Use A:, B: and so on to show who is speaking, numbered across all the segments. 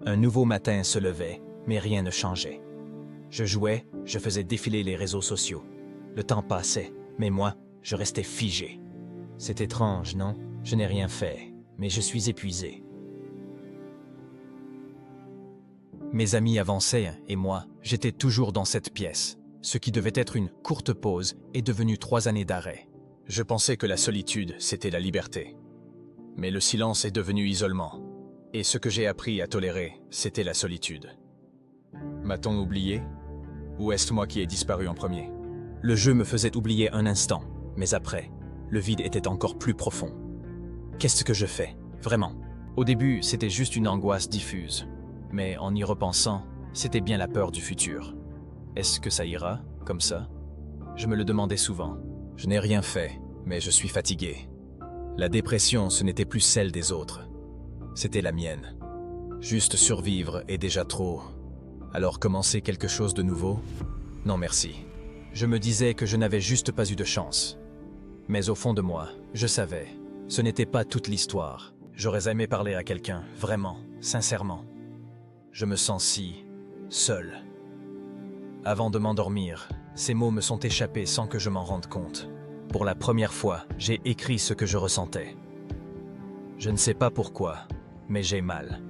A: Un nouveau matin se levait, mais rien ne changeait. Je jouais, je faisais défiler les réseaux sociaux. Le temps passait, mais moi, je restais figé. C'est étrange, non? Je n'ai rien fait, mais je suis épuisé. Mes amis avançaient, et moi, j'étais toujours dans cette pièce. Ce qui devait être une courte pause est devenu 3 années d'arrêt. Je pensais que la solitude, c'était la liberté. Mais le silence est devenu isolement. Et ce que j'ai appris à tolérer, c'était la solitude. M'a-t-on oublié? Ou est-ce moi qui ai disparu en premier? Le jeu me faisait oublier un instant, mais après, le vide était encore plus profond. Qu'est-ce que je fais, vraiment? Au début, c'était juste une angoisse diffuse. Mais en y repensant, c'était bien la peur du futur. Est-ce que ça ira, comme ça? Je me le demandais souvent. Je n'ai rien fait, mais je suis fatigué. La dépression, ce n'était plus celle des autres. C'était la mienne. Juste survivre est déjà trop. Alors commencer quelque chose de nouveau? Non merci. Je me disais que je n'avais juste pas eu de chance. Mais au fond de moi, je savais. Ce n'était pas toute l'histoire. J'aurais aimé parler à quelqu'un, vraiment, sincèrement. Je me sens si seul. Avant de m'endormir, ces mots me sont échappés sans que je m'en rende compte. Pour la première fois, j'ai écrit ce que je ressentais. Je ne sais pas pourquoi, mais j'ai mal.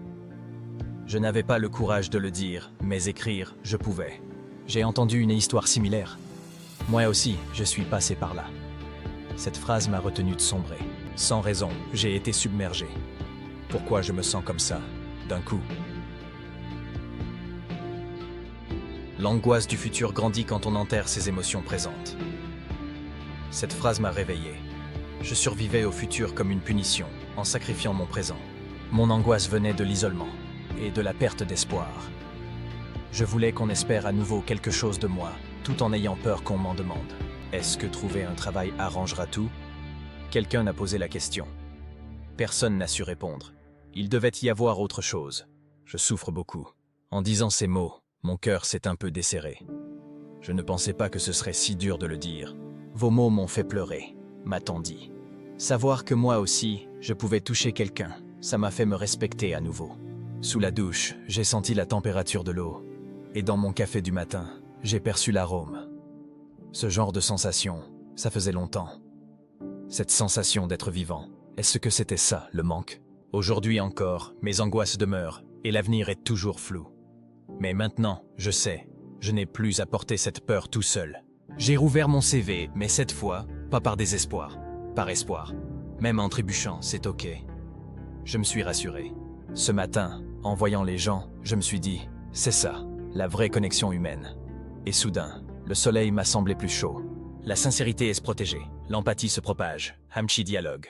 A: Je n'avais pas le courage de le dire, mais écrire, je pouvais. J'ai entendu une histoire similaire. Moi aussi, je suis passé par là. Cette phrase m'a retenu de sombrer. Sans raison, j'ai été submergé. Pourquoi je me sens comme ça, d'un coup? L'angoisse du futur grandit quand on enterre ses émotions présentes. Cette phrase m'a réveillé. Je survivais au futur comme une punition, en sacrifiant mon présent. Mon angoisse venait de l'isolement et de la perte d'espoir. Je voulais qu'on espère à nouveau quelque chose de moi, tout en ayant peur qu'on m'en demande. Est-ce que trouver un travail arrangera tout? Quelqu'un a posé la question. Personne n'a su répondre. Il devait y avoir autre chose. Je souffre beaucoup. En disant ces mots, mon cœur s'est un peu desserré. Je ne pensais pas que ce serait si dur de le dire. Vos mots m'ont fait pleurer, m'a-t-on dit. Savoir que moi aussi, je pouvais toucher quelqu'un, ça m'a fait me respecter à nouveau. Sous la douche, j'ai senti la température de l'eau. Et dans mon café du matin, j'ai perçu l'arôme. Ce genre de sensation, ça faisait longtemps. Cette sensation d'être vivant, est-ce que c'était ça, le manque? Aujourd'hui encore, mes angoisses demeurent, et l'avenir est toujours flou. Mais maintenant, je sais, je n'ai plus à porter cette peur tout seul. J'ai rouvert mon CV, mais cette fois, pas par désespoir, par espoir. Même en trébuchant, c'est ok. Je me suis rassuré. Ce matin, en voyant les gens, je me suis dit, c'est ça, la vraie connexion humaine. Et soudain, le soleil m'a semblé plus chaud. La sincérité est se protéger, l'empathie se propage, Hamchi dialogue.